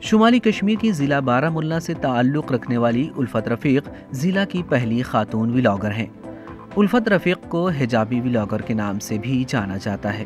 शुमाली कश्मीर की ज़िला बारामुल्ला से ताल्लुक़ रखने वाली उल्फत रफ़ीक ज़िला की पहली खातून व्लॉगर हैं। उल्फत रफ़ीक को हिजाबी व्लॉगर के नाम से भी जाना जाता है।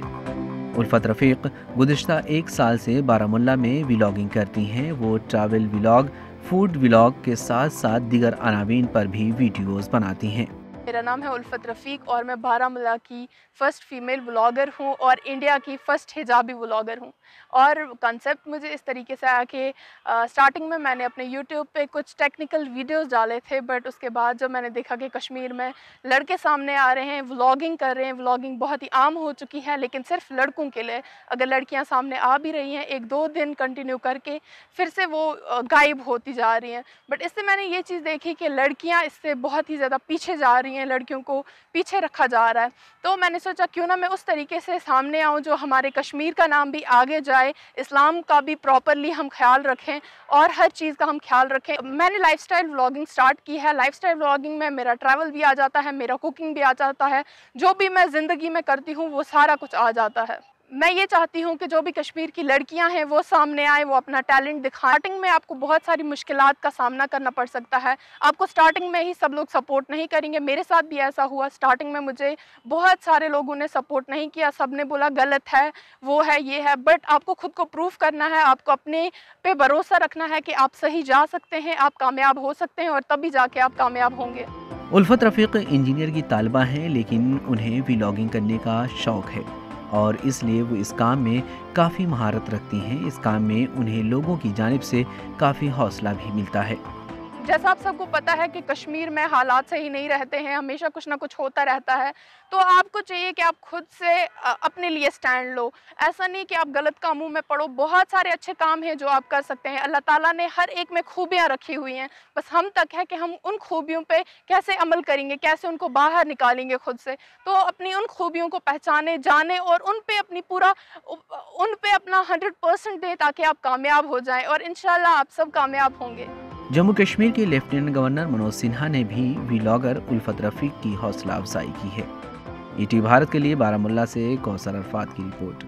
उल्फत रफ़ीक गुज़िश्ता 1 साल से बारामुल्ला में व्लॉगिंग करती हैं। वो ट्रैवल व्लॉग, फूड व्लॉग के साथ साथ दीगर अनावीन पर भी वीडियोज़ बनाती हैं। मेरा नाम है उल्फत रफ़ीक और मैं बारामुल्ला की फ़र्स्ट फ़ीमेल व्लॉगर हूँ और इंडिया की फ़र्स्ट हिजाबी व्लॉगर हूँ। और कंसेप्ट मुझे इस तरीके से आया कि स्टार्टिंग में मैंने अपने यूट्यूब पे कुछ टेक्निकल वीडियोस डाले थे, बट उसके बाद जब मैंने देखा कि कश्मीर में लड़के सामने आ रहे हैं, व्लॉगिंग कर रहे हैं, व्लॉगिंग बहुत ही आम हो चुकी है, लेकिन सिर्फ लड़कों के लिए। अगर लड़कियां सामने आ भी रही हैं 1-2 दिन कंटिन्यू करके, फिर से वो गायब होती जा रही हैं। बट इससे मैंने ये चीज़ देखी कि लड़कियाँ इससे बहुत ही ज़्यादा पीछे जा रही हैं, लड़कियों को पीछे रखा जा रहा है। तो मैंने सोचा क्यों ना मैं उस तरीके से सामने आऊँ जो हमारे कश्मीर का नाम भी आगे जाए, इस्लाम का भी प्रॉपरली हम ख्याल रखें और हर चीज़ का हम ख्याल रखें। मैंने लाइफस्टाइल व्लॉगिंग स्टार्ट की है। लाइफस्टाइल व्लॉगिंग में मेरा ट्रैवल भी आ जाता है, मेरा कुकिंग भी आ जाता है, जो भी मैं ज़िंदगी में करती हूँ वो सारा कुछ आ जाता है। मैं ये चाहती हूँ कि जो भी कश्मीर की लड़कियां हैं वो सामने आए, वो अपना टैलेंट दिखाएं। स्टार्टिंग में आपको बहुत सारी मुश्किलात का सामना करना पड़ सकता है। आपको स्टार्टिंग में ही सब लोग सपोर्ट नहीं करेंगे। मेरे साथ भी ऐसा हुआ। स्टार्टिंग में मुझे बहुत सारे लोगों ने सपोर्ट नहीं किया। सब ने बोला गलत है, वो है, ये है। बट आपको खुद को प्रूफ करना है, आपको अपने पे भरोसा रखना है कि आप सही जा सकते हैं, आप कामयाब हो सकते हैं और तभी जाके आप कामयाब होंगे। उल्फत रफ़ीक इंजीनियर की तालिबा हैं, लेकिन उन्हें व्लॉगिंग करने का शौक़ है और इसलिए वो इस काम में काफ़ी महारत रखती हैं। इस काम में उन्हें लोगों की जानिब से काफ़ी हौसला भी मिलता है। जैसा आप सबको पता है कि कश्मीर में हालात सही नहीं रहते हैं, हमेशा कुछ ना कुछ होता रहता है। तो आपको चाहिए कि आप खुद से अपने लिए स्टैंड लो। ऐसा नहीं कि आप गलत कामों में पड़ो। बहुत सारे अच्छे काम हैं जो आप कर सकते हैं। अल्लाह ताला ने हर एक में खूबियाँ रखी हुई हैं, बस हम तक है कि हम उन खूबियों पे कैसे अमल करेंगे, कैसे उनको बाहर निकालेंगे खुद से। तो अपनी उन खूबियों को पहचाने, जाने और उन पे अपना 100% दें ताकि आप कामयाब हो जाएं और इंशाल्लाह आप सब कामयाब होंगे। जम्मू कश्मीर के लेफ्टिनेंट गवर्नर मनोज सिन्हा ने भी व्लॉगर उल्फत रफ़ीक की हौसला अफजाई की है। ईटीवी भारत के लिए बारामुल्ला से कौसर अरफात की रिपोर्ट।